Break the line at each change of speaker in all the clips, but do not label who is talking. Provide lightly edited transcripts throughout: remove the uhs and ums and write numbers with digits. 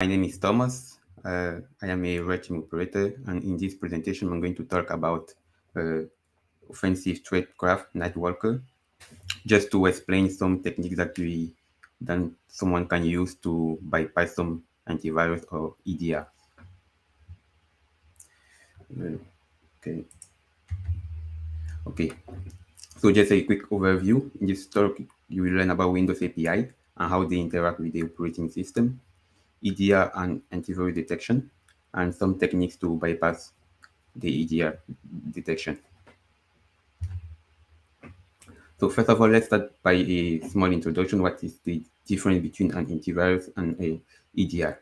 My name is Thomas. I am a red team operator, and in this presentation, I'm going to talk about uh, offensive tradecraft NightWalker, just to explain some techniques that someone can use to bypass some antivirus or EDR. Okay, okay. So just a quick overview. In this talk, you will learn about Windows API and how they interact with the operating system, EDR and antivirus detection, and some techniques to bypass the EDR detection. So first of all, let's start by a small introduction. What is the difference between an antivirus and a EDR?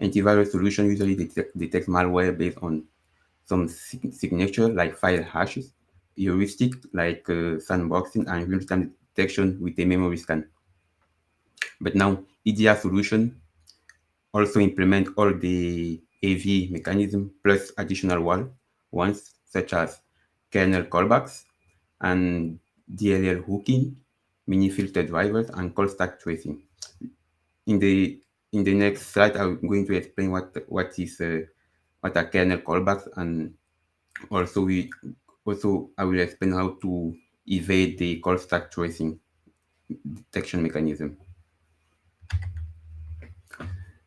Antivirus solution usually detects malware based on some signature like file hashes, heuristic like sandboxing, and real-time detection with a memory scan. But now EDR solution also implement all the AV mechanism plus additional ones such as kernel callbacks and DLL hooking, mini filter drivers, and call stack tracing. In the in the next slide, I'm going to explain what are kernel callbacks, and also I will explain how to evade the call stack tracing detection mechanism.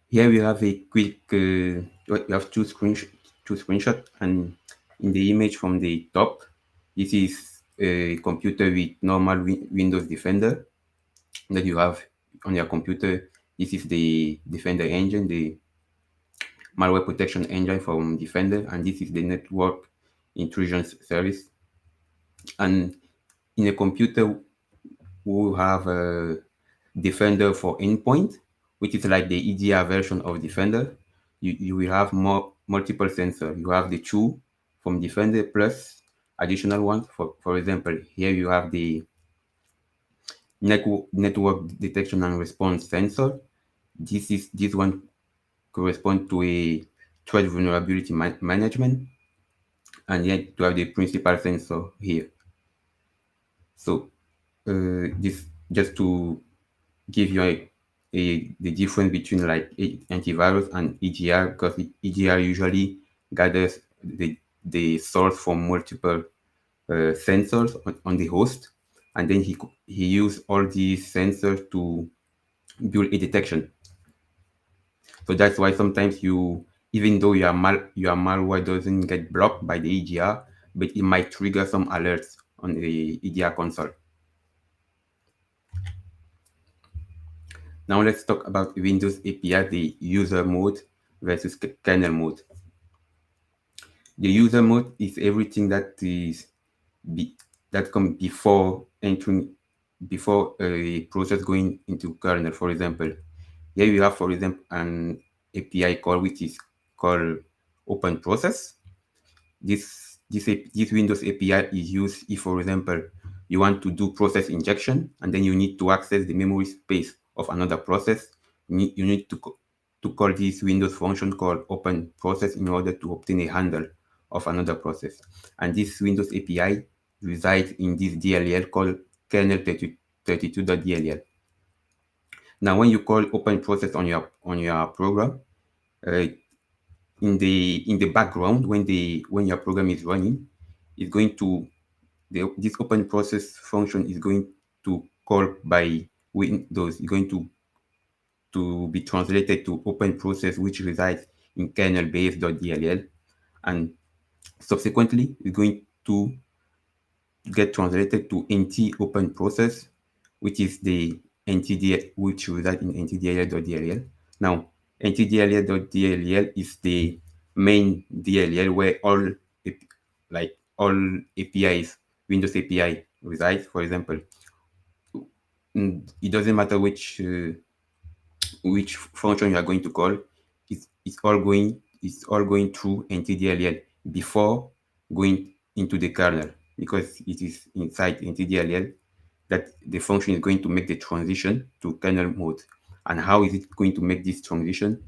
Here we have a quick, we have two screenshots, and in the image from the top, this is a computer with normal Windows Defender that you have on your computer. This is the Defender engine, the malware protection engine from Defender, and this is the network intrusion service. And in a computer, we have a Defender for endpoint, which is like the EDR version of Defender. You will have multiple sensors. You have the two from Defender plus additional ones. For example, here you have the network detection and response sensor. This one correspond to a threat vulnerability management, and yet to have the principal sensor here. So this just to give you the difference between like antivirus and EDR, because EDR usually gathers the source from multiple sensors on the host, and then he use all these sensors to build a detection. So that's why sometimes even though your malware doesn't get blocked by the EDR, but it might trigger some alerts on the EDR console. Now let's talk about Windows API, the user mode versus kernel mode. The user mode is everything that comes before a process going into kernel. For example, here you have, for example, an API call which is called open process. This Windows API is used if, for example, you want to do process injection and then you need to access the memory space of another process. You need to call this Windows function called open process in order to obtain a handle of another process. And this Windows API resides in this DLL called kernel32.dll. Now, when you call open process on your program, in the background, when your program is running, it's going to this open process function is going to call by Windows. It's going to be translated to open process, which resides in kernel base.dll, and subsequently it's going to get translated to NT open process, which is the NTDL, which resides in ntdll.dll. Now, ntdll.dll is the main DLL where all APIs, Windows API resides. For example, it doesn't matter which function you are going to call. It's all going through ntdll before going into the kernel, because it is inside ntdll that the function is going to make the transition to kernel mode. And how is it going to make this transition?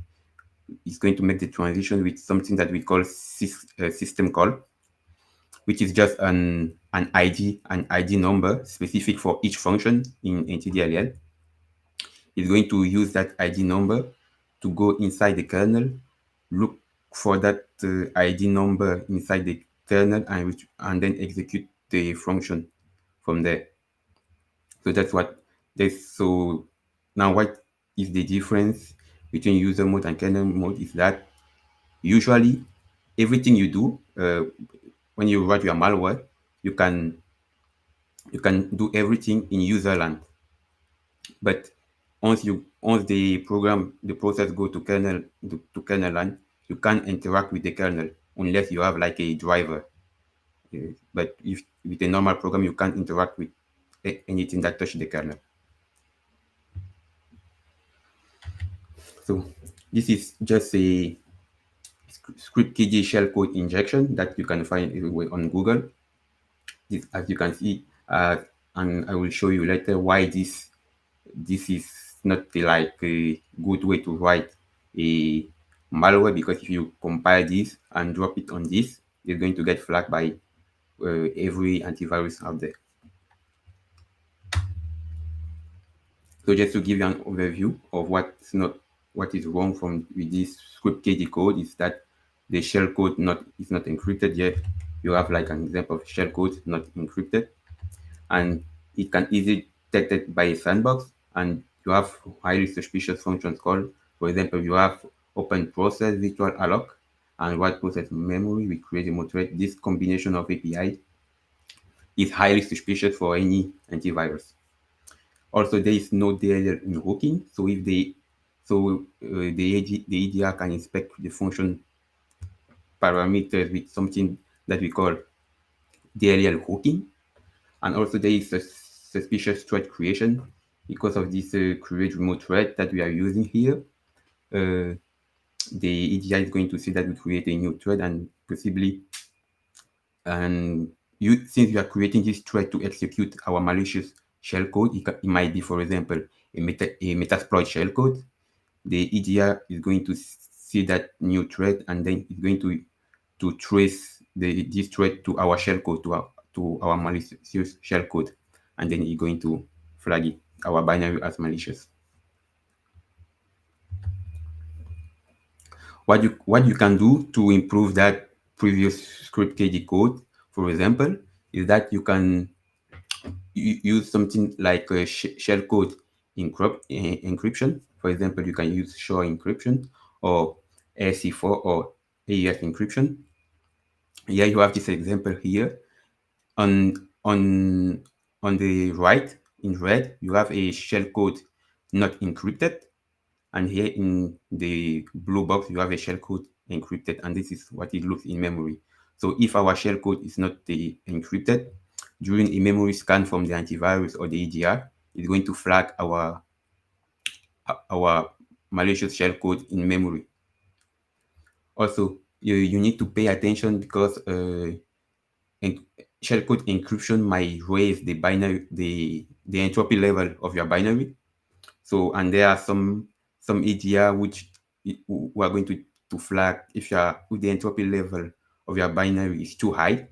It's going to make the transition with something that we call system call, which is just an ID number specific for each function in ntdll. It's going to use that ID number to go inside the kernel, look for that ID number inside the kernel, and then execute the function from there. So that's what this. So now, what is the difference between user mode and kernel mode? Is that usually everything you do when you write your malware, you can do everything in user land. But once the process go to kernel land, you can't interact with the kernel unless you have like a driver. But if with a normal program, you can't interact with anything that touch the kernel. So this is just a script KD shellcode injection that you can find everywhere on Google. This, as you can see, and I will show you later why this is not like a good way to write a malware, because if you compile this and drop it on this, it's going to get flagged by every antivirus out there. So just to give you an overview of what is wrong with this script KD code is that the shell code is not encrypted yet. You have like an example of shell code not encrypted, and it can easily detected by a sandbox, and you have highly suspicious functions called, for example, you have open process virtual alloc and write process memory with create remote thread. This combination of API is highly suspicious for any antivirus. Also, there is no DLL in hooking, so if they the EDR can inspect the function parameters with something that we call DLL hooking. And also there is a suspicious thread creation because of this create remote thread that we are using here. The EDR is going to see that we create a new thread, and possibly, and since we are creating this thread to execute our malicious shellcode, it might be, for example, a Metasploit shellcode. The EDR is going to see that new thread, and then it's going to trace this thread to our shellcode, to our malicious shellcode, and then it's going to flag it, our binary, as malicious. What you can do to improve that previous script KD code, for example, is that you can use something like a shellcode encryption. For example, you can use SHA encryption or SE4 or AES encryption. Here you have this example here. On the right in red, you have a shellcode not encrypted, and here in the blue box you have a shellcode encrypted, and this is what it looks in memory. So if our shellcode is not encrypted, during a memory scan from the antivirus or the EDR, it's going to flag our malicious shellcode in memory. Also, you need to pay attention because shellcode encryption might raise the entropy level of your binary. So, and there are some EDR who are going to flag if the entropy level of your binary is too high,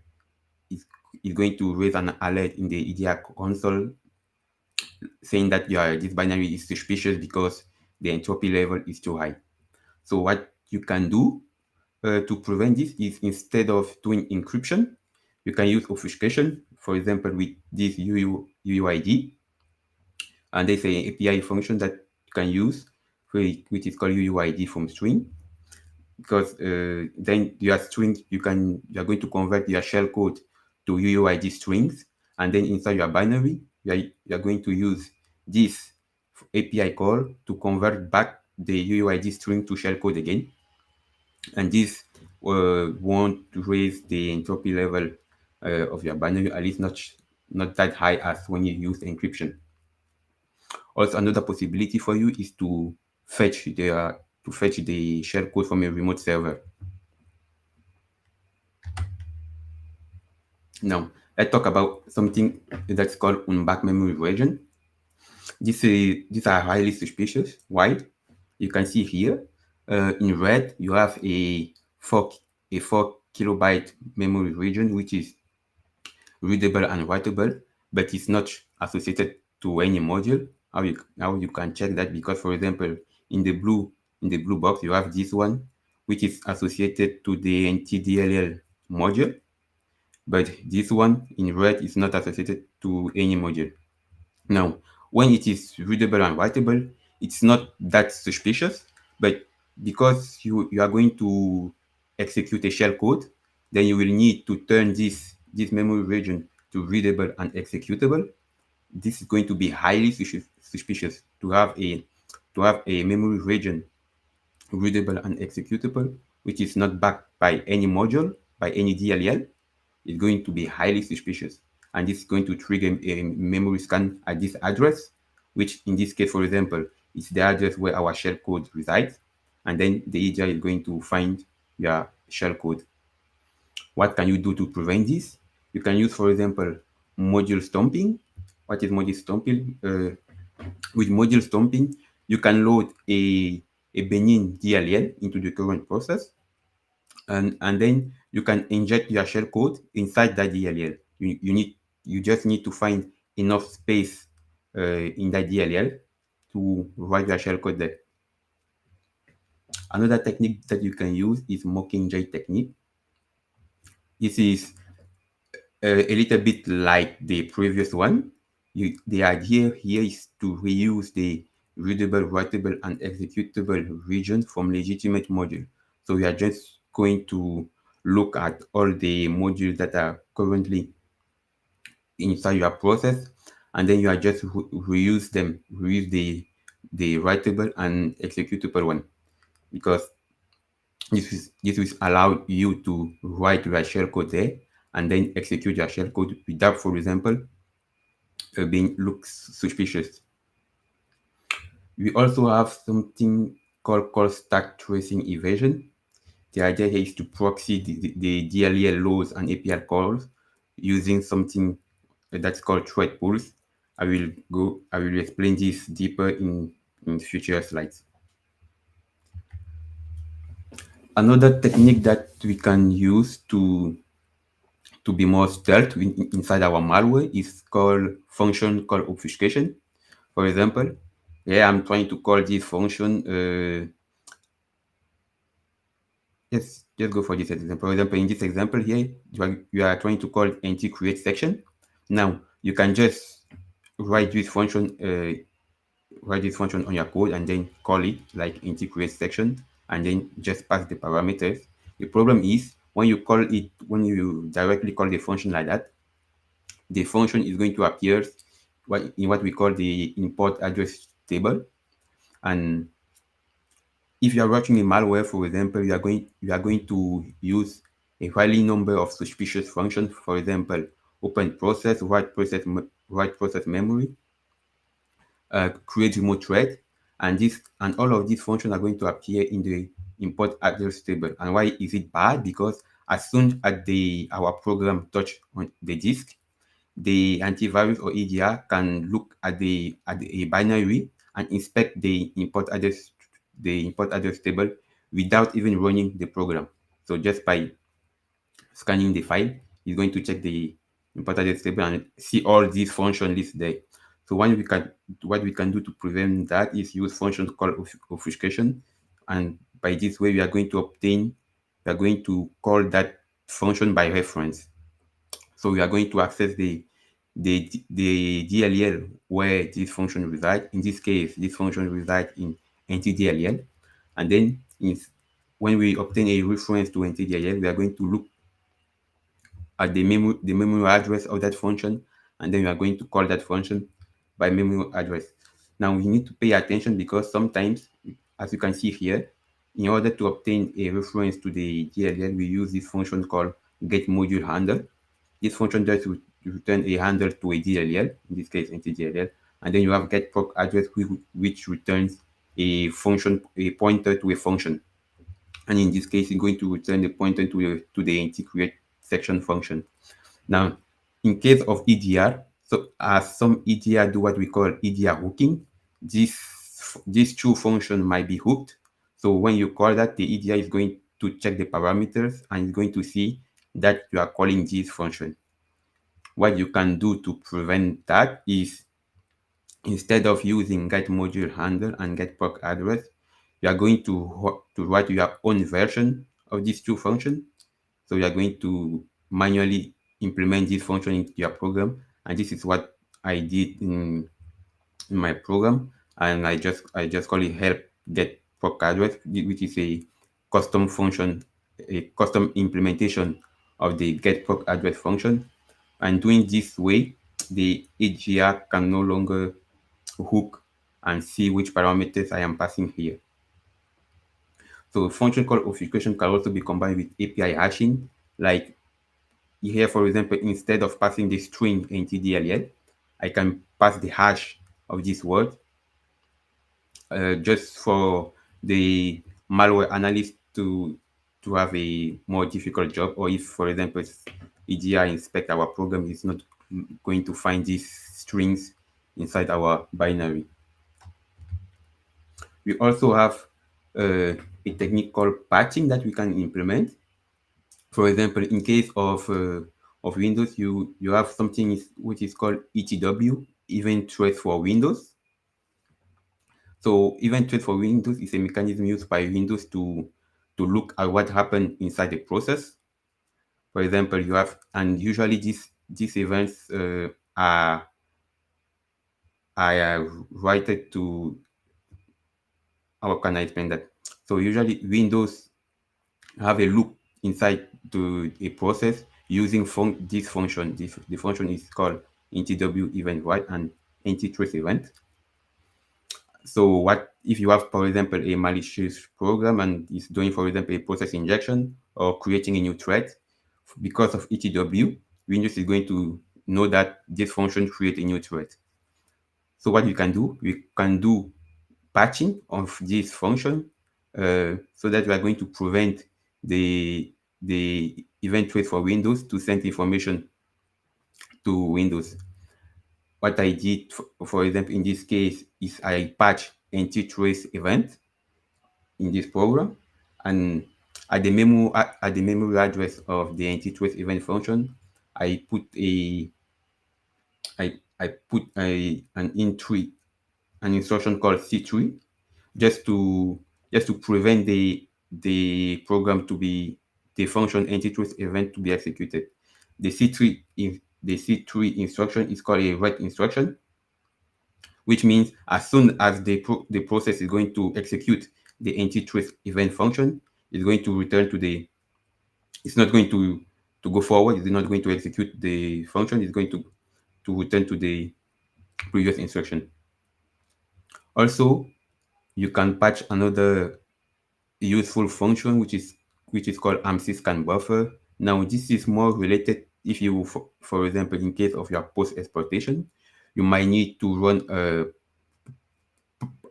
it's going to raise an alert in the EDR console saying that this binary is suspicious because the entropy level is too high. So what you can do to prevent this is, instead of doing encryption, you can use obfuscation, for example, with this UUID. And there's an API function that you can use, which is called UUID from string. Because then your string, you are going to convert your shellcode to UUID strings, and then inside your binary, you are going to use this API call to convert back the UUID string to shellcode again. And this won't raise the entropy level of your binary, at least not that high as when you use encryption. Also, another possibility for you is to fetch the shellcode from a remote server. Now, let's talk about something that's called unback memory version. These are highly suspicious. Why? You can see here in red, you have a 4 kilobyte memory region, which is readable and writable, but it's not associated to any module. How you can check that? Because, for example, in the blue, in the blue box, you have this one, which is associated to the NTDLL module, but this one in red is not associated to any module. Now, when it is readable and writable, it's not that suspicious, but because you are going to execute a shell code, then you will need to turn this memory region to readable and executable. This is going to be highly suspicious to have a memory region readable and executable, which is not backed by any module, by any DLL. Is going to be highly suspicious. And this is going to trigger a memory scan at this address, which in this case, for example, is the address where our shell code resides. And then the EDR is going to find your shell code. What can you do to prevent this? You can use, for example, module stomping. What is module stomping? With module stomping, you can load a benign DLL into the current process, and then you can inject your shell code inside that DLL. You just need to find enough space in that DLL to write your shell code there. Another technique that you can use is Mockingjay technique. This is a little bit like the previous one. The idea here is to reuse the readable, writable, and executable regions from legitimate module. So we are just going to look at all the modules that are currently inside your process, and then you are just reuse them, reuse the writable and executable one, because this will allow you to write your shell code there and then execute your shell code without, for example, being looks suspicious. We also have something called call stack tracing evasion. The idea here is to proxy the DLL loads and API calls using something that's called thread pools. I will explain this deeper in future slides. Another technique that we can use to be more stealth inside our malware is called function call obfuscation. For example, here I'm trying to call this function. Let's just go for this example. For example, in this example here, you are trying to call NT create section. Now you can just write this function on your code and then call it like NT create section, and then just pass the parameters. The problem is when you directly call the function like that, the function is going to appear in what we call the import address table. And if you are writing a malware, for example, you are going to use a highly number of suspicious functions. For example, open process, write process memory, create remote thread, and all of these functions are going to appear in the import address table. And why is it bad? Because as soon as our program touch on the disk, the antivirus or EDR can look at a binary and inspect the import address table without even running the program. So just by scanning the file, it's going to check the import address table and see all these functions listed there. So what we can do to prevent that is use functions called obfuscation, and by this way we are going to call that function by reference. So we are going to access the DLL where this function resides. In this case, this function resides in NTDLL. And then when we obtain a reference to NTDLL, we are going to look at the memory address of that function, and then we are going to call that function by memory address. Now we need to pay attention because sometimes, as you can see here, in order to obtain a reference to the DLL, we use this function called getModuleHandle. This function does return a handle to a DLL, in this case NTDLL, and then you have getProc address which returns a pointer to a function. And in this case, it's going to return the pointer to the NT-create section function. Now, in case of EDR, so as some EDR do what we call EDR hooking, this true function might be hooked. So when you call that, the EDR is going to check the parameters and is going to see that you are calling this function. What you can do to prevent that is, instead of using getModuleHandle and getProc address, you are going to write your own version of these two functions. So you are going to manually implement this function into your program, and this is what I did in my program, and I just call it help get proc address, which is a custom function, a custom implementation of the get proc address function. And doing this way, the AGR can no longer hook and see which parameters I am passing here. So function call obfuscation can also be combined with API hashing. Like here, for example, instead of passing the string ntdll, I can pass the hash of this word, just for the malware analyst to have a more difficult job, or if, for example, EDR inspect our program is not going to find these strings inside our binary. We also have a technique called patching that we can implement. For example, in case of Windows, you have something which is called ETW, Event Trace for Windows. So event trace for Windows is a mechanism used by Windows to look at what happened inside the process. For example, you have, and usually these events are related to, how can I explain that? So usually Windows have a loop inside a process using this function. The function is called ntw event write and nttrace event. So what if you have, for example, a malicious program and is doing, for example, a process injection or creating a new thread? Because of ETW, Windows is going to know that this function create a new thread. So what we can do patching of this function, so that we are going to prevent the event trace for Windows to send information to Windows. What I did, for example, in this case, is I patch nttrace event in this program, and at the memory address of the nttrace event function, I put an an instruction called C3, just to prevent the program to be the function nttrace event to be executed. The C3 instruction is called a write instruction, which means as soon as the process is going to execute the nttrace event function, it's going to return to it's not going to go forward, it's not going to execute the function, it's going to return to the previous instruction. Also, you can patch another useful function, which is called AMSI buffer. Now, this is more related if you, for example, in case of your post exploitation, you might need to run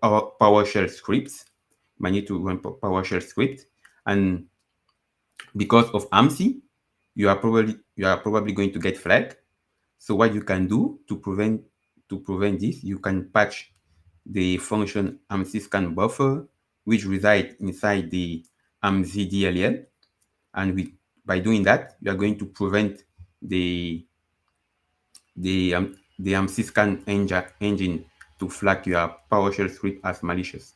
PowerShell scripts. You might need to run PowerShell script, and because of AMSI, you are probably going to get flagged. So what you can do to prevent this, you can patch the function AMSI buffer, which resides inside the AMSI DLL, and by doing that, you are going to prevent the AMSI scan engine to flag your PowerShell script as malicious.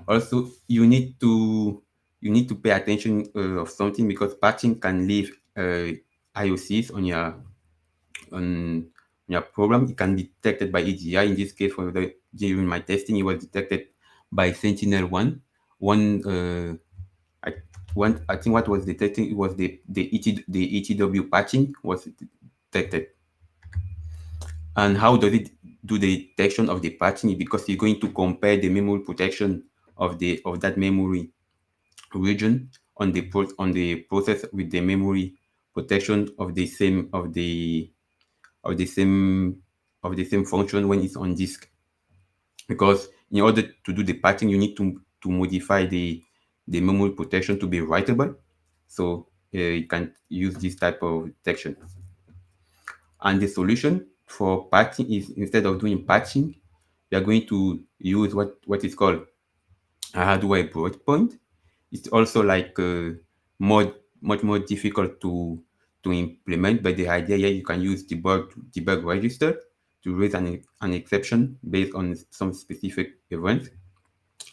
Also, you need to pay attention of something, because patching can leave IOCs on your program. It can be detected by EGI. In this case, during my testing, it was detected by Sentinel-1. I think what was detected, it was the ETW patching was detected. And how does it do the detection of the patching? Because you're going to compare the memory protection of that memory region on the process with the memory protection of the same function when it's on disk. Because in order to do the patching, you need to modify the memory protection to be writable. So you can use this type of detection. And the solution for patching is, instead of doing patching, you are going to use what is called a hardware breakpoint. It's also like much more difficult to implement, but the idea here, you can use debug register raise an exception based on some specific event.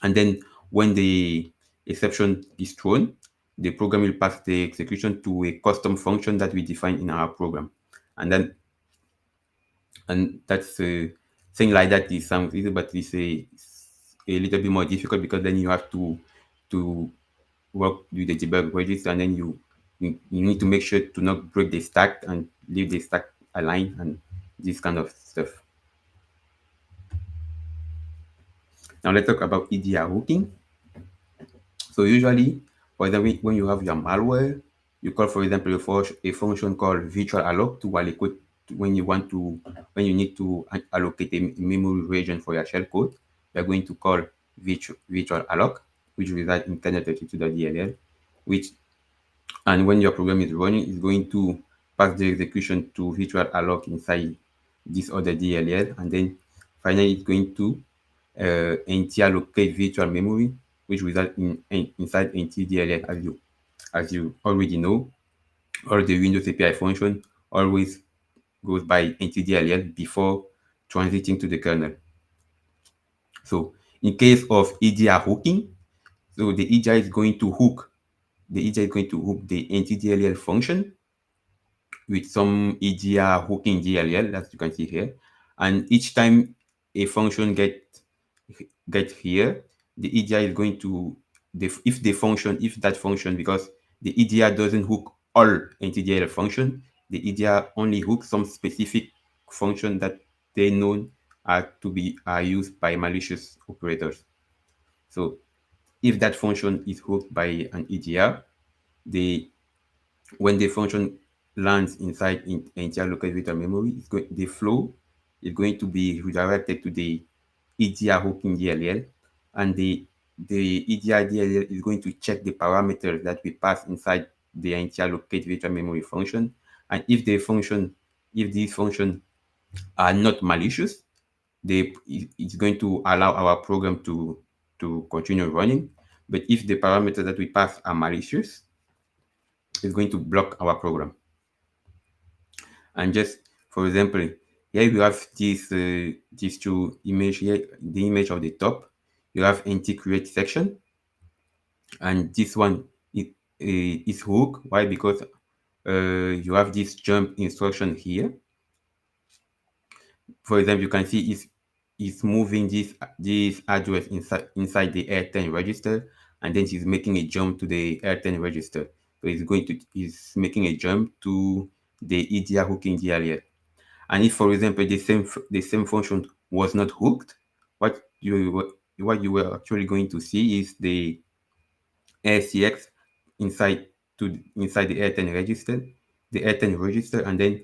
And then when the exception is thrown, the program will pass the execution to a custom function that we define in our program. And then, and that's thing like that is sounds easy, but it's a little bit more difficult because then you have to work with the debug register, and then you need to make sure to not break the stack and leave the stack aligned and this kind of stuff. Now let's talk about EDR hooking. So usually, for example, when you have your malware, you call, for example, a function called virtual alloc to allocate when you want to when you need to allocate a memory region for your shellcode. You are going to call virtual alloc, which resides in kernel32.dll, which, and when your program is running, it's going to pass the execution to virtual alloc inside this other DLL, and then finally it's going to NT-allocate virtual memory, which results inside NT-DLL. As you already know, all the Windows API function always goes by NT-DLL before transiting to the kernel. So in case of EDR hooking, so the EDR is going to hook the NT-DLL function with some EDR hooking DLL, as you can see here. And each time a function get here, the EDR is going to, if that function, because the EDR doesn't hook all NTDL function, the EDR only hooks some specific function that they know are used by malicious operators. So if that function is hooked by an EDR, when the function lands inside entire local virtual memory, the flow is going to be redirected to the EDR hooking DLL, and the EDR DLL is going to check the parameters that we pass inside the entire locate virtual memory function. And if these functions are not malicious, it's going to allow our program to continue running. But if the parameters that we pass are malicious, it's going to block our program. And just for example, here we have these two image here, the image of the top, you have NT-create section, and this one is hook. Why? Because you have this jump instruction here. For example, you can see it's moving this address inside the R10 register, and then she's making a jump to the R10 register. So it's making a jump to the EDR hooking DLL. And if, for example, the same function was not hooked, what you were actually going to see is the RCX inside the R10 register, and then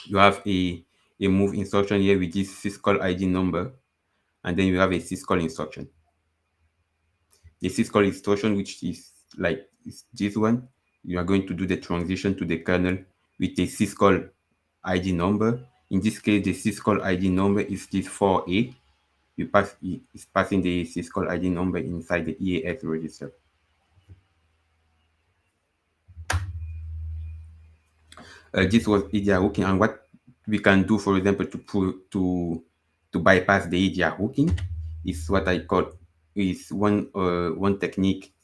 you have a move instruction here with this syscall ID number, and then you have a syscall instruction. The syscall instruction, which is like this one, you are going to do the transition to the kernel with a syscall ID number. In this case, the syscall ID number is this 4A. It's passing the syscall ID number inside the EAX register. This was EDR hooking, and what we can do, for example, to bypass the EDR hooking is what I call one technique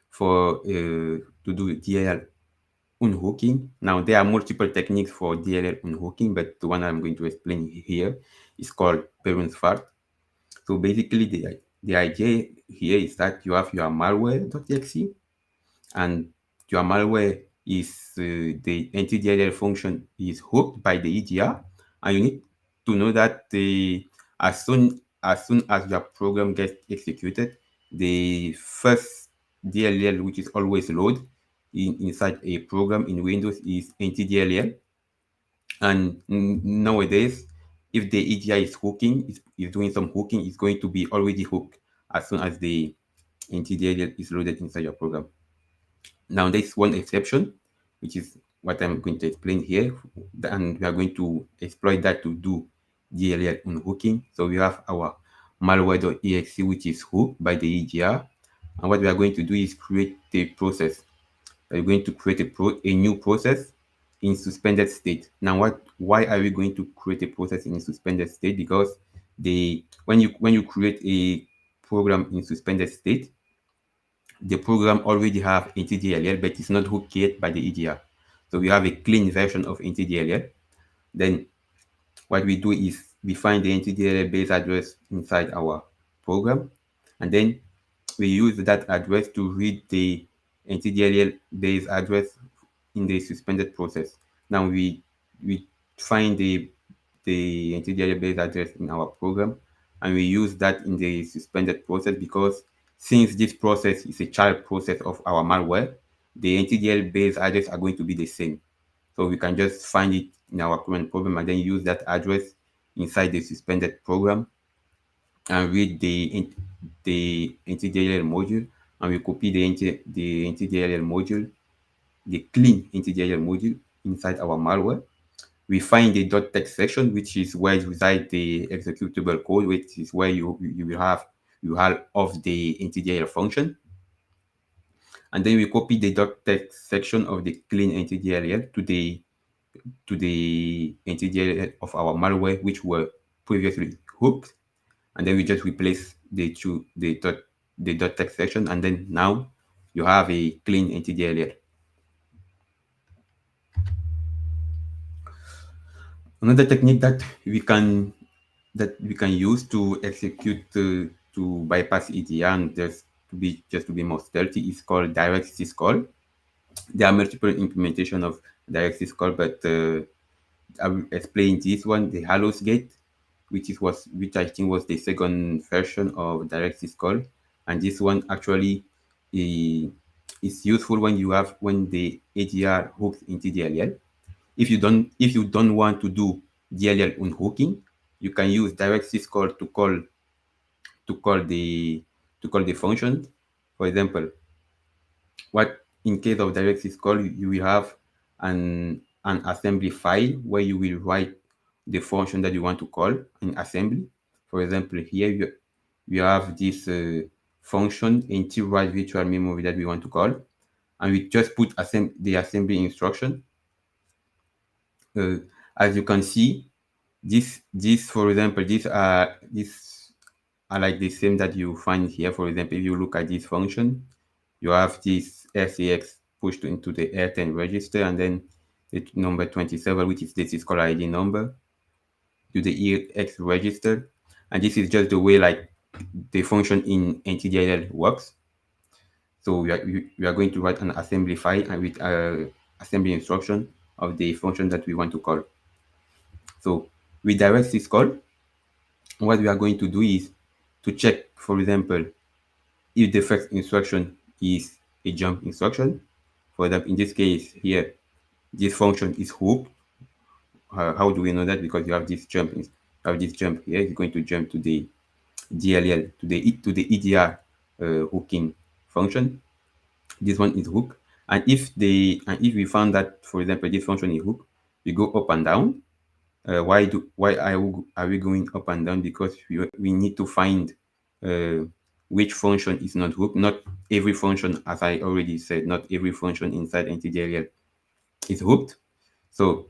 for to do DLL unhooking. Now there are multiple techniques for DLL unhooking, but the one I'm going to explain here is called parent fart. So basically, the idea here is that you have your malware.exe, and your malware is the NTDLL function is hooked by the EDR, and you need to know that as soon as your program gets executed, the first DLL, which is always load inside a program in Windows, is NTDLL. And nowadays, if the EDR is doing some hooking, it's going to be already hooked as soon as the NTDLL is loaded inside your program. Now, there's one exception, which is what I'm going to explain here, and we are going to exploit that to do DLL unhooking. So we have our malware.exe, which is hooked by the EDR, and what we are going to do is create a process. We're going to create a new process in suspended state. Now, why are we going to create a process in suspended state? Because when you create a program in suspended state, the program already have NTDLL, but it's not hooked yet by the EDR. So we have a clean version of NTDLL. Then what we do is we find the NTDLL base address inside our program, and then we use that address to read the NTDLL base address in the suspended process. Now we find the NTDLL base address in our program, and we use that in the suspended process because since this process is a child process of our malware, the NTDL base address are going to be the same. So we can just find it in our current program and then use that address inside the suspended program and read the NTDLL module, and we copy the NTDLL module, the clean NTDLL module inside our malware. We find the .text section, which is where resides the executable code, which is where you will have of the NTDLL function. And then we copy the .text section of the clean NTDLL to the NTDLL of our malware, which were previously hooked, and then we just replace the .text section, and then now you have a clean NTDLL. Another technique that we can use to execute to bypass EDR and just to be more stealthy is called direct syscall. There are multiple implementation of direct syscall, but I will explain this one, the Halos Gate, which I think was the second version of direct syscall, and this one actually is useful when the ADR hooks into DLL. If you don't want to do DLL unhooking, you can use direct syscall to call the function. For example, what in case of direct syscall, you will have an assembly file where you will write the function that you want to call in assembly. For example, here you have this function integer virtual memory that we want to call, and we just put the assembly instruction. As you can see, this for example, these are like the same that you find here. For example, if you look at this function, you have this SAX pushed into the R10 register, and then the number 27, which is the syscall ID number, to the EX register. And this is just the way like the function in NTDLL works. So we are going to write an assembly file and with assembly instruction of the function that we want to call. So with direct syscall, what we are going to do is to check, for example, if the first instruction is a jump instruction. For example, in this case here, this function is hooked. How do we know that? Because you have this jump here. It's going to jump to the DLL, to the EDR hooking function. This one is hooked, and if we found that, for example, this function is hooked, we go up and down. Why are we going up and down? Because we need to find which function is not hooked. Not every function, as I already said, not every function inside NTDLL is hooked. So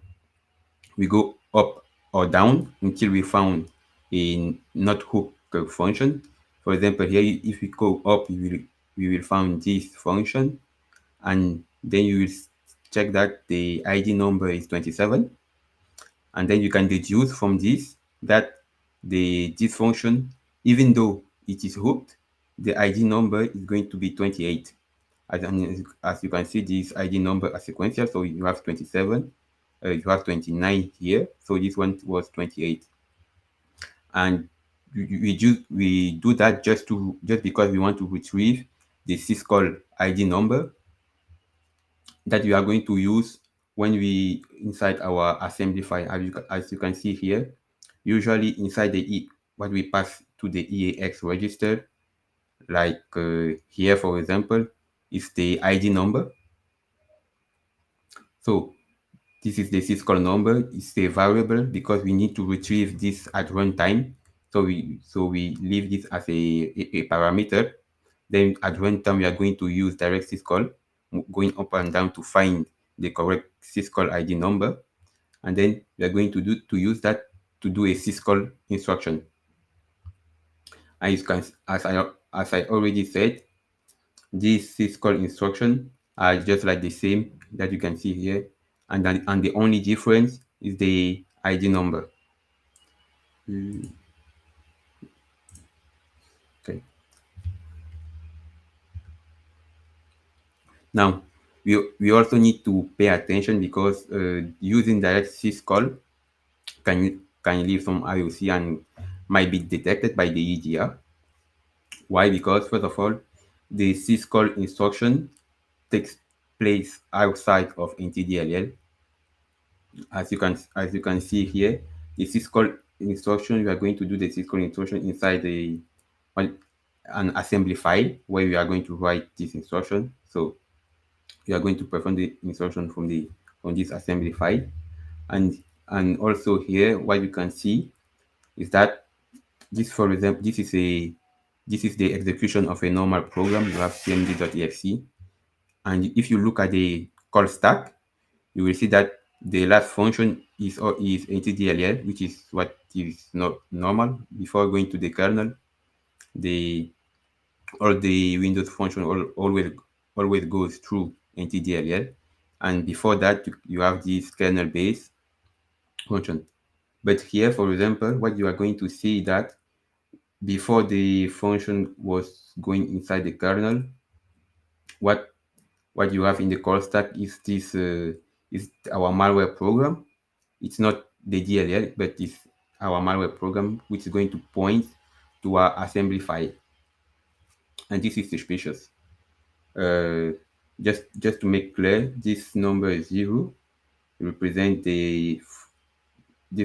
we go up or down until we found a not hooked function. For example, here, if we go up, we will find this function, and then you will check that the ID number is 27, and then you can deduce from this that this function, even though it is hooked, the ID number is going to be 28. As you can see, this ID number are sequential, so you have 27, you have 29 here, so this one was 28, and we do that just because we want to retrieve the syscall ID number that we are going to use when we inside our assembly file. As you can see here, usually inside what we pass to the EAX register, like here, for example, is the ID number. So this is the syscall number. It's a variable because we need to retrieve this at runtime. So we leave this as a parameter. Then at runtime, we are going to use direct syscall, going up and down to find the correct syscall ID number, and then we are going to use that to do a syscall instruction. And you can, as I already said, these syscall instructions are just like the same that you can see here, and the only difference is the ID number. Okay. Now, we also need to pay attention because using direct syscall can leave some IOC and might be detected by the EDR. Why? Because first of all, the syscall instruction takes place outside of NTDLL. As you can see here, the syscall instruction, we are going to do the syscall instruction inside an assembly file where we are going to write this instruction. So we are going to perform the instruction from this assembly file, and also here what you can see is that this, for example, this is the execution of a normal program. You have cmd.exe, and if you look at the call stack, you will see that the last function is ntdll, which is what is not normal. Before going to the kernel, the all the Windows function always goes through ntdll, and before that you have this kernel based function. But here, for example, what you are going to see that before the function was going inside the kernel, what you have in the call stack is this is our malware program. It's not the DLL, but it's our malware program, which is going to point to our assembly file, and this is suspicious. Uh, just to make clear, this number is 0 represent the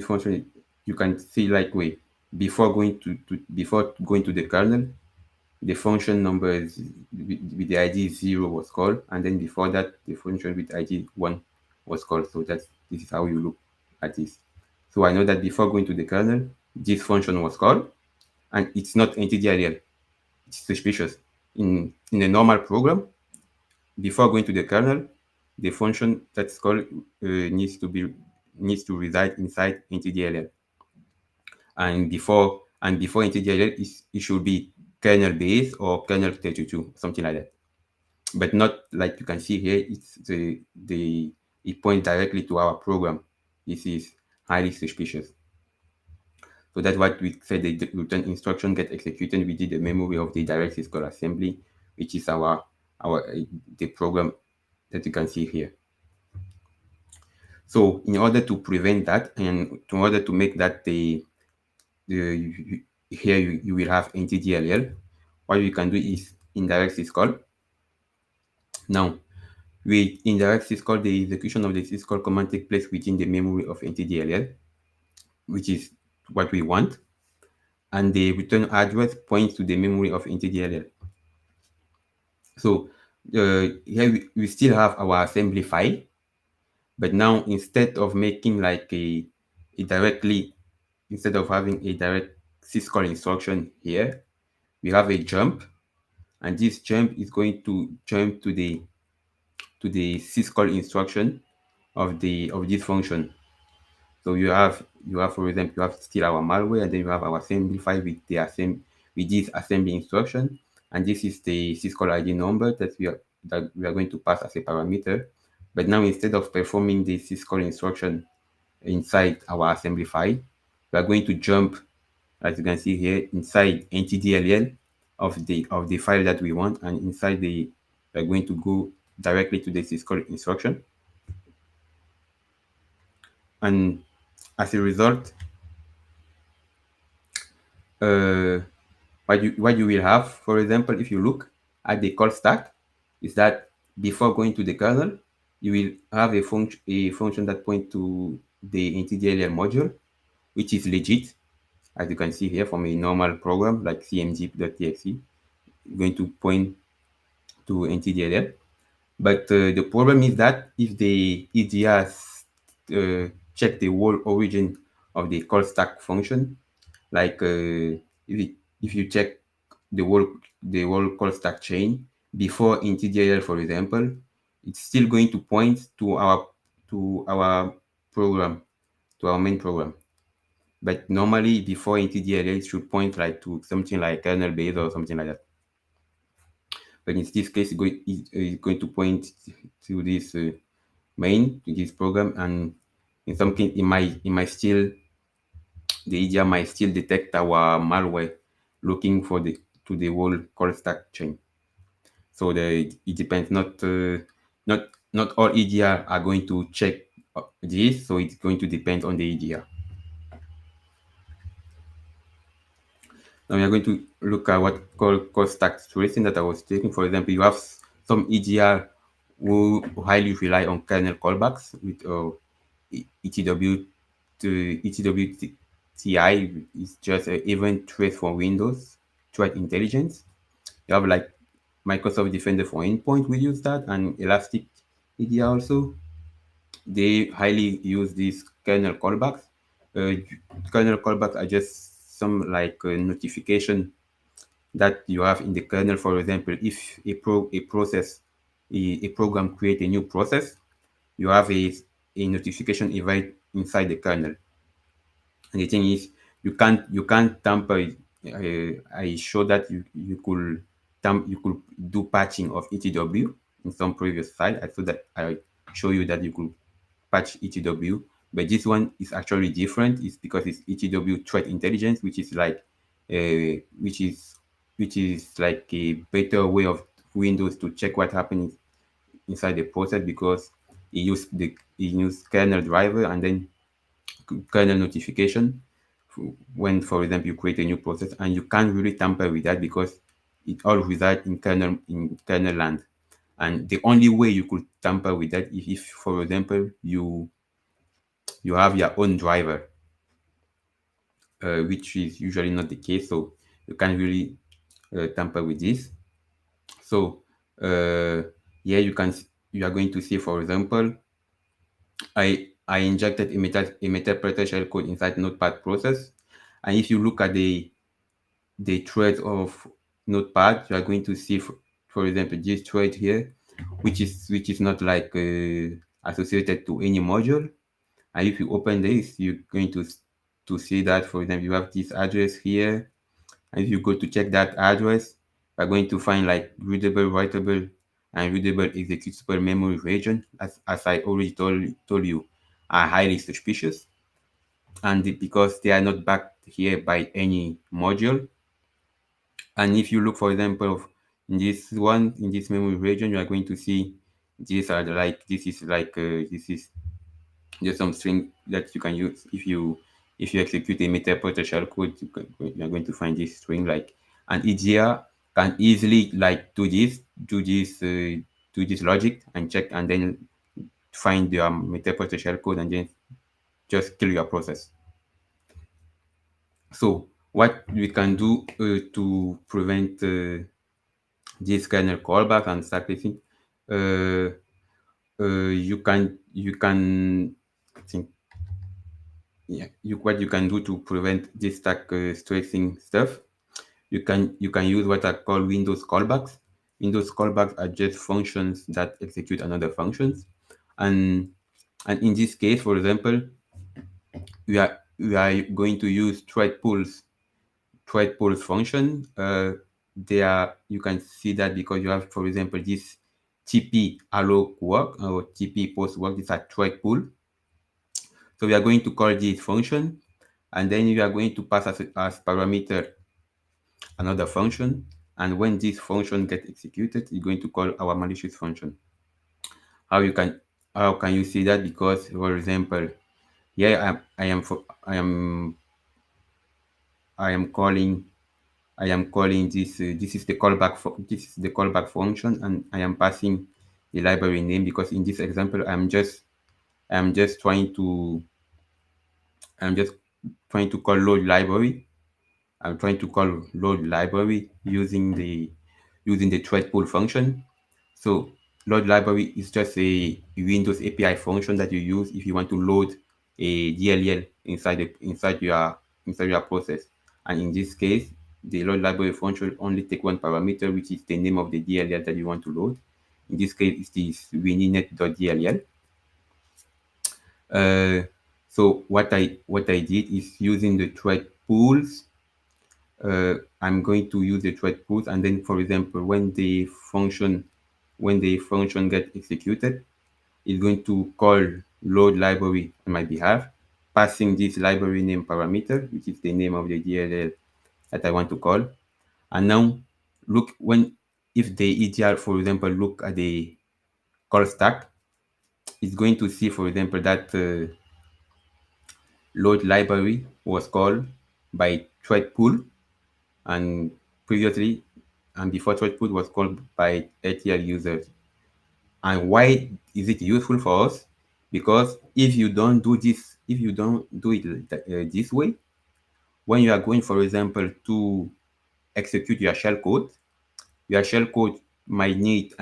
function. You can see like way before going to the kernel, the function number is with the ID 0 was called, and then before that the function with ID 1 was called. So this is how you look at this. So I know that before going to the kernel, this function was called, and it's not NTDLL. It's suspicious. In a normal program, before going to the kernel, the function that's called needs to reside inside NTDLL, and before NTDLL it should be kernel base or kernel 32, something like that. But not like you can see here. It's it points directly to our program. This is highly suspicious. So that's what we said, the return instruction get executed within the memory of the direct syscall assembly, which is the program that you can see here. So in order to prevent that, and in order to make that here you will have NTDLL, what you can do is indirect syscall. Now, with indirect syscall, the execution of the syscall command takes place within the memory of NTDLL, which is what we want, and the return address points to the memory of NTDLL. So here we still have our assembly file, but now instead of making like instead of having a direct syscall instruction here, we have a jump, and this jump is going to jump to the syscall instruction of this function. So you have, for example, you have still our malware, and then you have our assembly file with this assembly instruction, and this is the syscall ID number that we are going to pass as a parameter. But now instead of performing the syscall instruction inside our assembly file, we are going to jump, as you can see here, inside ntdll of the file that we want, and inside we are going to go directly to the syscall instruction, and as a result, what you will have, for example, if you look at the call stack, is that before going to the kernel, you will have a function that points to the NTDLL module, which is legit, as you can see here from a normal program like cmd.exe, going to point to NTDLL. But the problem is that if the EDR check the whole origin of the call stack function, like if you check the whole call stack chain before NTDLL, for example, it's still going to point to our program, to our main program. But normally before NTDLL it should point like to something like kernel base or something like that. But in this case, it's going to point to this main, to this program, and in some case it might still, the EDR might still detect our malware looking for the whole call stack chain. So it depends. Not all EDR are going to check this. So it's going to depend on the EDR. Now we are going to look at what call stack tracing that I was taking. For example, you have some EDR who highly rely on kernel callbacks with ETW to ETWTI is just an event trace for Windows threat intelligence. You have like Microsoft Defender for Endpoint, we use that, and Elastic EDR also. They highly use these kernel callbacks. Uh, Kernel callbacks are just some like notification that you have in the kernel. For example, if a program create a new process, you have a notification event inside the kernel. And the thing is, you can't tamper it. I show that you could do patching of ETW in some previous slide. I show you that you could patch ETW, but this one is actually different. It's because it's ETW threat intelligence, which is which is like a better way of Windows to check what happens inside the process, because it use kernel driver and then kernel notification when, for example, you create a new process, and you can't really tamper with that because it all resides in kernel land. And the only way you could tamper with that is if, for example, you have your own driver, which is usually not the case. So you can't really tamper with this. So here you are going to see, for example, I injected a metapreter shellcode inside Notepad process, and if you look at the thread of Notepad, you are going to see, for example, this thread here, which is not like associated to any module. And if you open this, you're going to see that, for example, you have this address here, and if you go to check that address, you're going to find like readable, writable, and readable executable memory region, as I already told you, are highly suspicious. And because they are not backed here by any module. And if you look, for example, in this memory region, you are going to see this is just some string that you can use if you execute a metaprotocol shellcode. You are going to find this string, like, and EDR can easily like do this logic and check, and then find your metaprotocol shellcode and then just kill your process. So what we can do to prevent this kernel callback and stack tracing, uh, you can I think, yeah, what you can do to prevent this stack tracing stuff, you can use what are called Windows callbacks. Windows callbacks are just functions that execute another functions, and in this case, for example, we are going to use thread pools function. They are, you can see that because you have, for example, this TP alloc work or TP post work. These are thread pool. So we are going to call this function, and then we are going to pass as parameter another function. And when this function gets executed, it's going to call our malicious function. How you can how can you see that? Because, for example, here I am calling this is the callback function, and I am passing the library name, because in this example I'm just trying to I'm just trying to call load library. I'm trying to call load library using the thread pool function. So load library is just a Windows API function that you use if you want to load a DLL inside your process. And in this case, the load library function only take one parameter, which is the name of the DLL that you want to load. In this case, it's this wininet.dll. Uh, so what I did is using the thread pools. I'm going to use the thread pools, and then, for example, when the function get executed, it's going to call load library on my behalf, passing this library name parameter, which is the name of the DLL that I want to call. And now, look when if the EDR, for example, look at the call stack, it's going to see, for example, that load library was called by thread pool, and previously and before thread pool was called by ATL users. And why is it useful for us? Because if you don't do it this way, when you are going, for example, to execute your shell code might need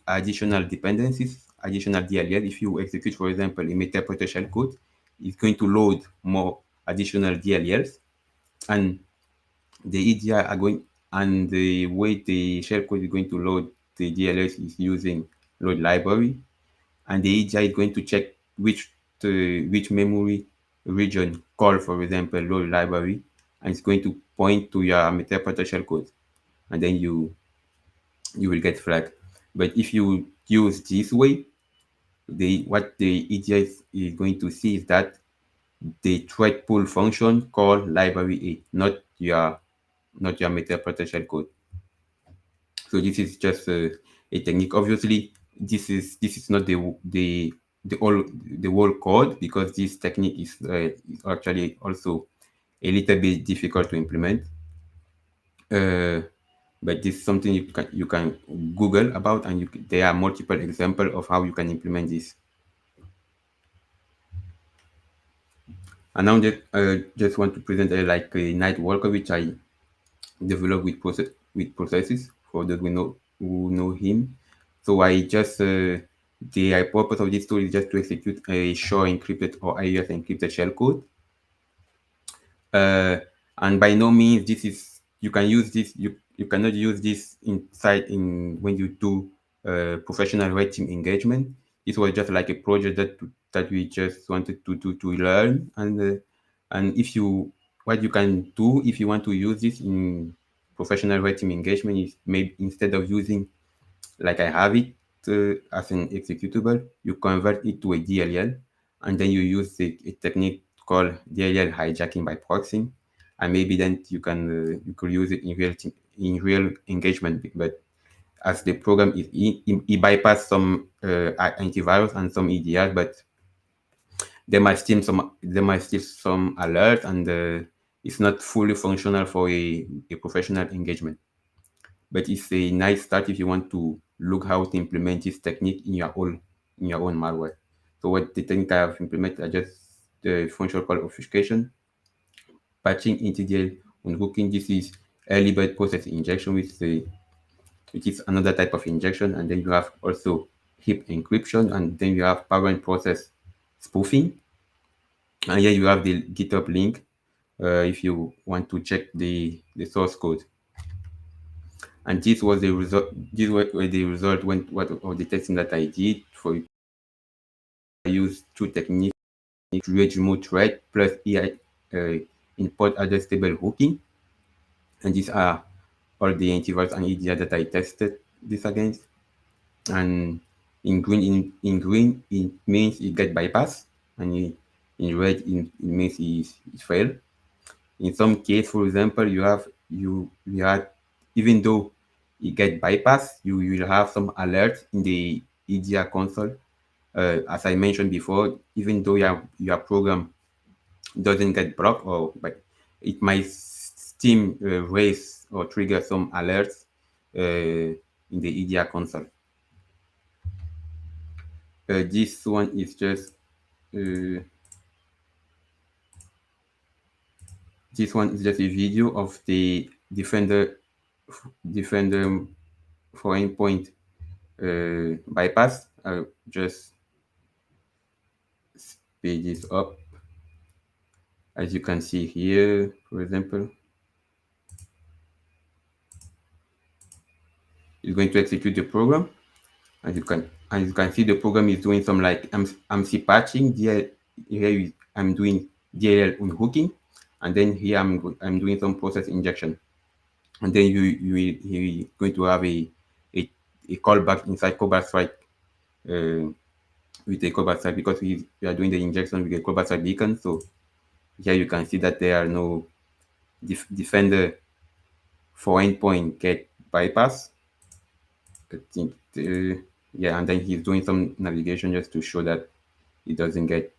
additional dependencies, additional DLL. If you execute, for example, a interpreter shell code, it's going to load more additional DLLs, and the EDR are going, and the way the shellcode is going to load the DLLs is using load library, and the EDR is going to check which memory region call, for example, load library, and it's going to point to your interpreter shellcode, and then you will get flagged. But if you use this way, what the EDR is going to see is that the thread pool function call library A, not your interpreter shellcode. So this is just a technique. Obviously, this is not the whole code, because this technique is actually also a little bit difficult to implement. Uh, but this is something you can Google about, and there are multiple examples of how you can implement this. And now just want to present like a NightWalker, which I developed with processes, for those who know him. So I just the purpose of this tool is just to execute a SHA encrypted or AES encrypted shellcode. And by no means this is you can use this you cannot use this when you do professional red team engagement. This was just like a project that we just wanted to learn, and if you what you can do if you want to use this in professional red team engagement is, maybe instead of using like I have it as an executable, you convert it to a DLL, and then you use a technique called DLL hijacking by proxying, and maybe then you could use it in real engagement. But as the program is it bypass some antivirus and some EDR, but there might still some alert, and it's not fully functional for a professional engagement. But it's a nice start if you want to look how to implement this technique in your own malware. So what the technique I have implemented are just the function called obfuscation, patching, integral, unhooking. This is early bird process injection, which is another type of injection, and then you have also heap encryption, and then you have parent process spoofing, and here you have the GitHub link if you want to check the source code. And this was the result. This were the result when what of the testing that I did. I used two techniques: create remote thread plus EI import adjustable hooking, and these are all the antivirus and EDR that I tested this against. And in green it means it get bypassed, and in red it means it failed. In some case, for example, you had, even though it get bypassed, you will have some alert in the EDR console. As I mentioned before, even though your program doesn't get blocked, but it might still raise or trigger some alerts in the EDR console. This one is just uh, a video of the defender for endpoint bypass. I'll just speed this up. As you can see here, for example, it's going to execute the program, As you can see, the program is doing some like MC patching. Here I'm doing DLL unhooking, and then here I'm doing some process injection, and then you're going to have a, a callback inside callback strike with a callback strike, because we are doing the injection with a callback strike beacon. So here you can see that there are no defender for endpoint get bypass. I think yeah, and then he's doing some navigation just to show that it doesn't get.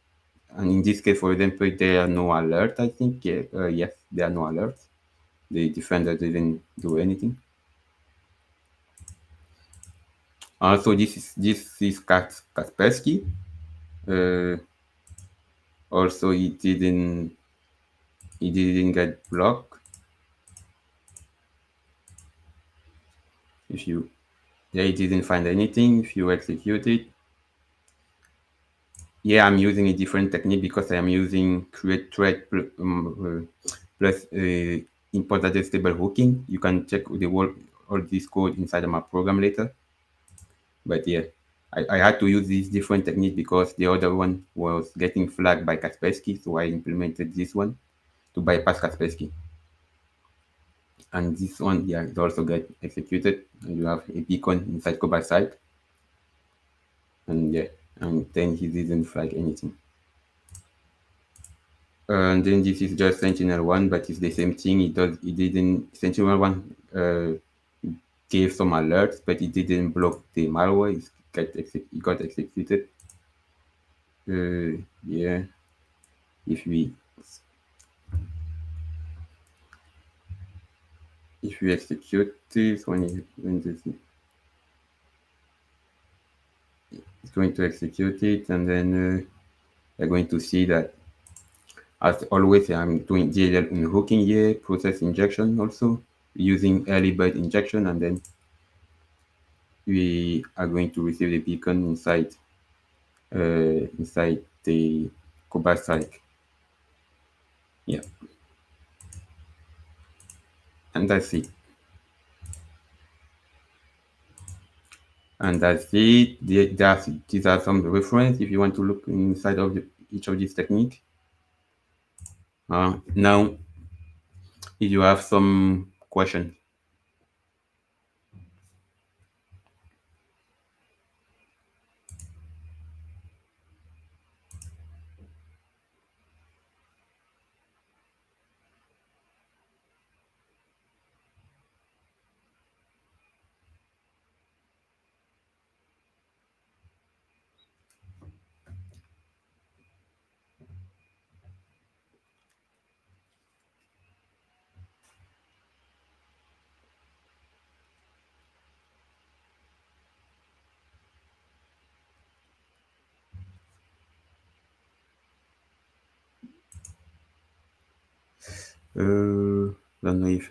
And in this case, for example, there are no alert. I think yes, there are no alerts. The defender didn't do anything. Also, this is Kaspersky. Uh, Also, he didn't get blocked. If you Yeah, he didn't find anything. If you execute it, yeah, I'm using a different technique because I am using create thread plus import data stable hooking. You can check the whole all this code inside of my program later. But yeah, I had to use this different technique because the other one was getting flagged by Kaspersky, so I implemented this one to bypass Kaspersky. And this one, yeah, it also get executed. And you have a beacon inside cover side, and yeah, and then he didn't flag anything. And then this is just Sentinel one, but it's the same thing. It didn't Sentinel one gave some alerts, but it didn't block the malware. It got executed. Yeah, if we execute this when this it's going to execute it, and then we're going to see that, as always, I'm doing DLL unhooking here, process injection also using early bird injection, and then we are going to receive the beacon inside the Cobalt Strike. Yeah, and that's it. And that's it. These are some reference if you want to look inside of each of these techniques. Now, if you have some question. Don't know if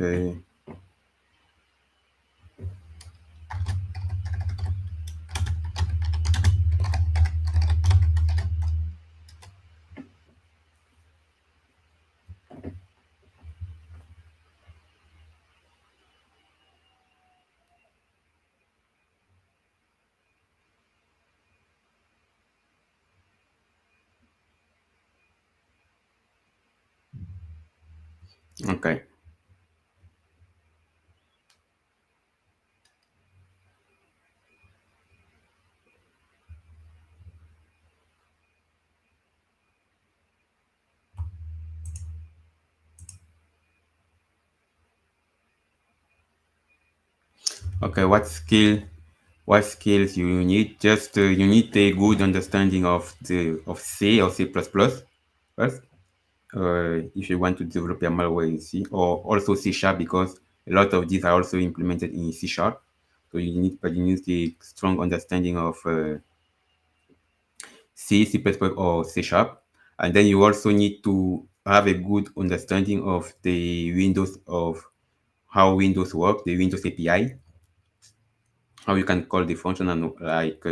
okay. Okay, what skills you need? Just you need a good understanding of C or C++ first. If you want to develop your malware in C, or also C sharp, because a lot of these are also implemented in C sharp. So you need a strong understanding of C, C++, or C sharp, and then you also need to have a good understanding of the Windows of how Windows work, the Windows API, how you can call the function, and like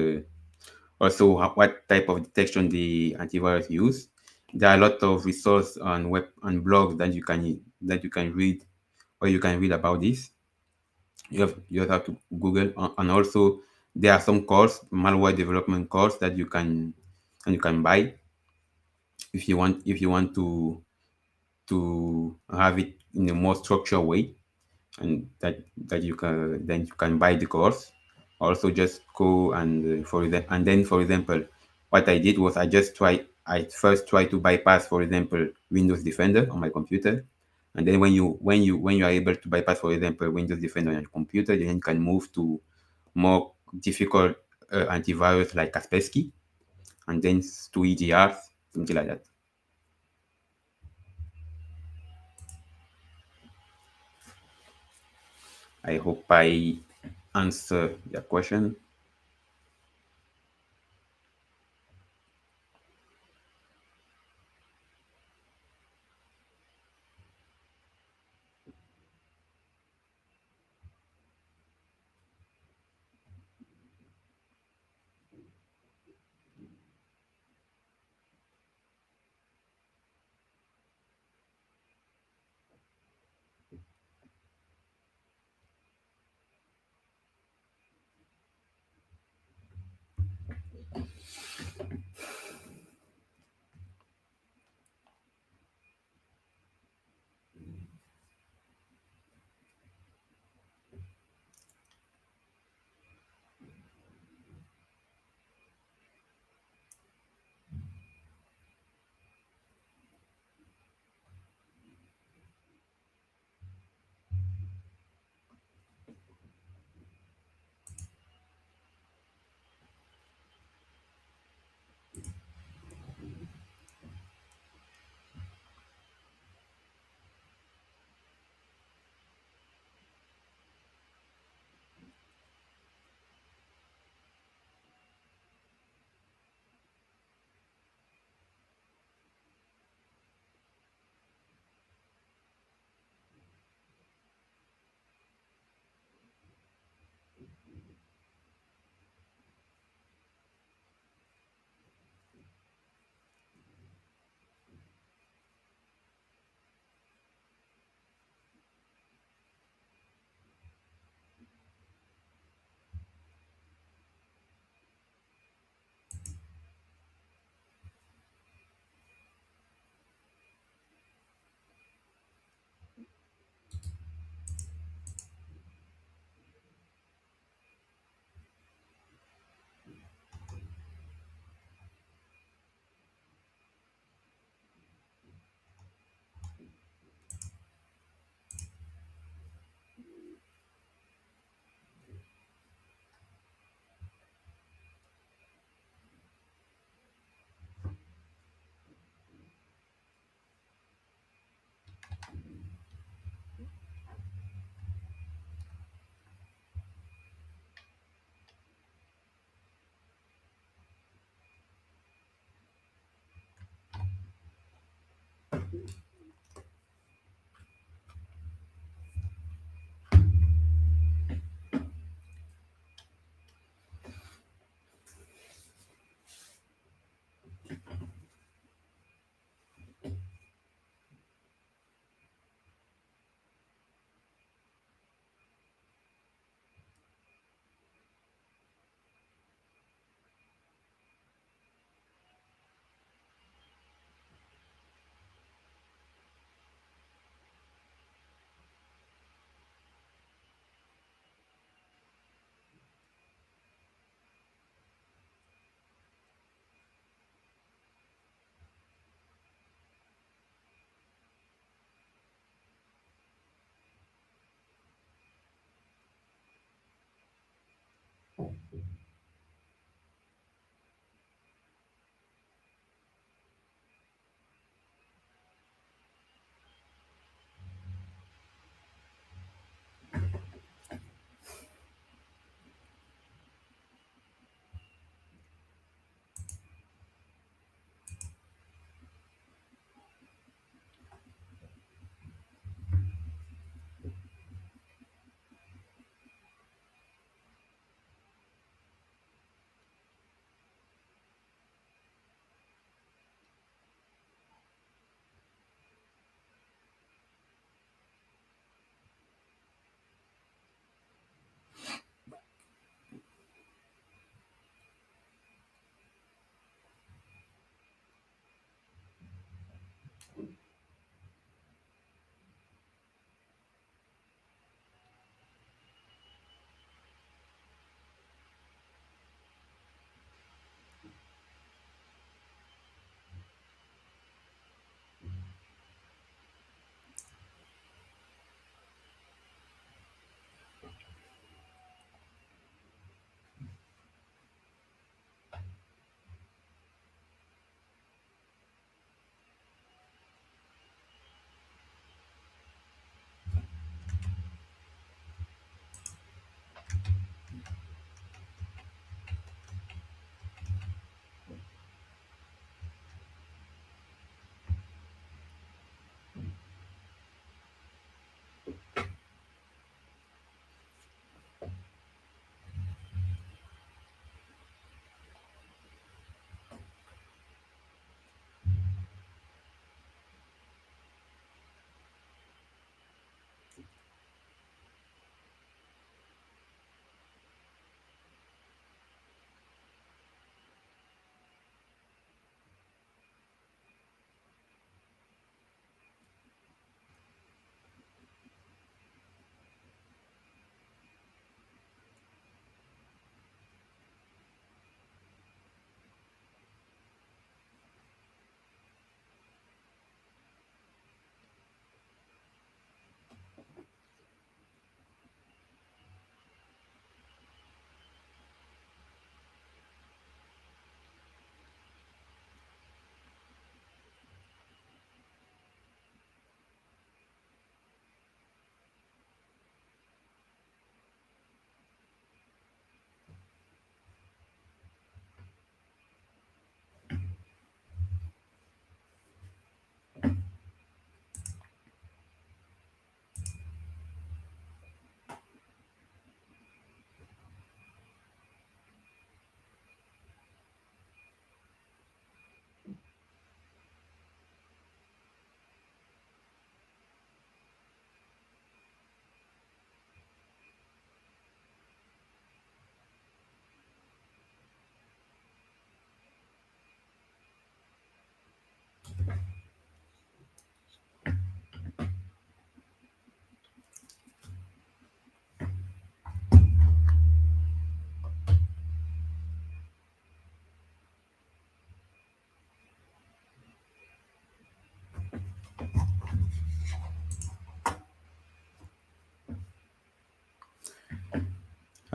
also what type of detection the antivirus use. There are a lot of resources on web and blogs that you can read, or you can read about this. You have to Google, and also There are some course, malware development course that you can buy if you want to have it in a more structured way, and that you can buy the course. Also, just go and for example, what I did was I first try to bypass, for example, Windows Defender on my computer, and then when you are able to bypass, for example, Windows Defender on your computer, then you can move to more difficult antivirus like Kaspersky, and then to EDR, something like that. I hope I answer your question.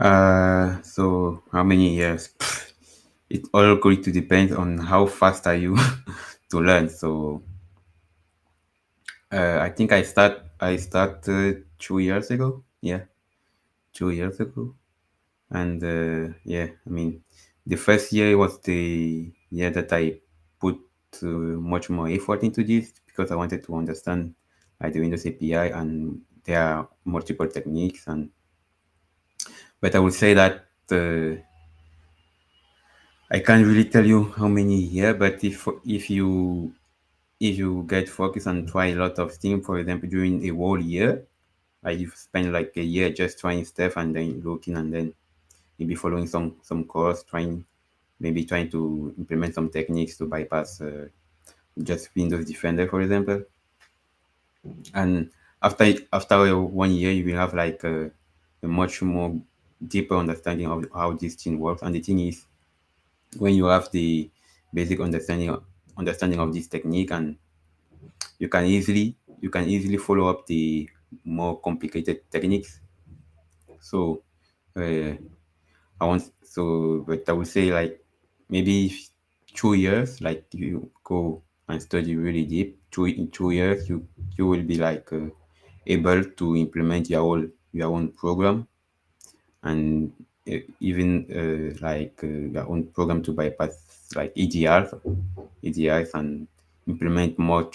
So how many years? It all going to depend on how fast are you to learn. So I think I started 2 years ago. Yeah, 2 years ago. And yeah, I mean, the first year was the year that I put much more effort into this because I wanted to understand like the Windows API, and there are multiple techniques. And but I would say that I can't really tell you how many here, but if you get focused and try a lot of things, for example, during a whole year, like you spend like a year just trying stuff and then looking, and then maybe following some course, trying to implement some techniques to bypass just Windows Defender, for example. And after 1 year, you will have like a much more deeper understanding of how this thing works. And the thing is, when you have the basic understanding of this technique, and you can easily follow up the more complicated techniques. So uh, but I would say like maybe 2 years, like you go and study really deep. In 2 years, you will be like able to implement your own program, and even your own program to bypass like EDRs, and implement more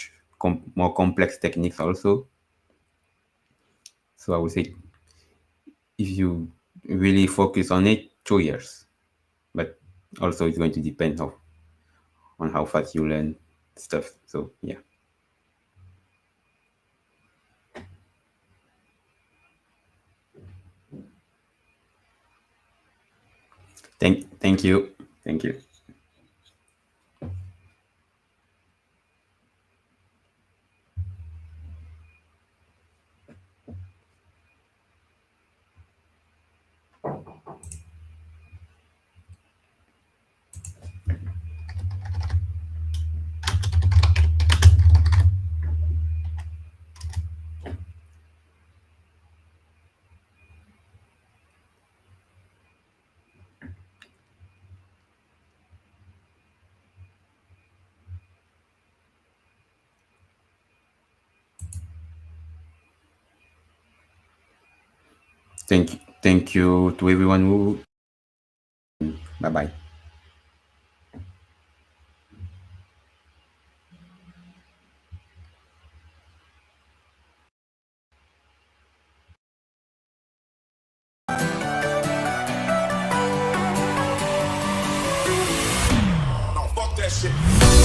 complex techniques also. So I would say if you really focus on it, 2 years, but also it's going to depend on how fast you learn stuff. So yeah, thank you, thank you, thank you to everyone who. Bye bye.
Fuck that shit.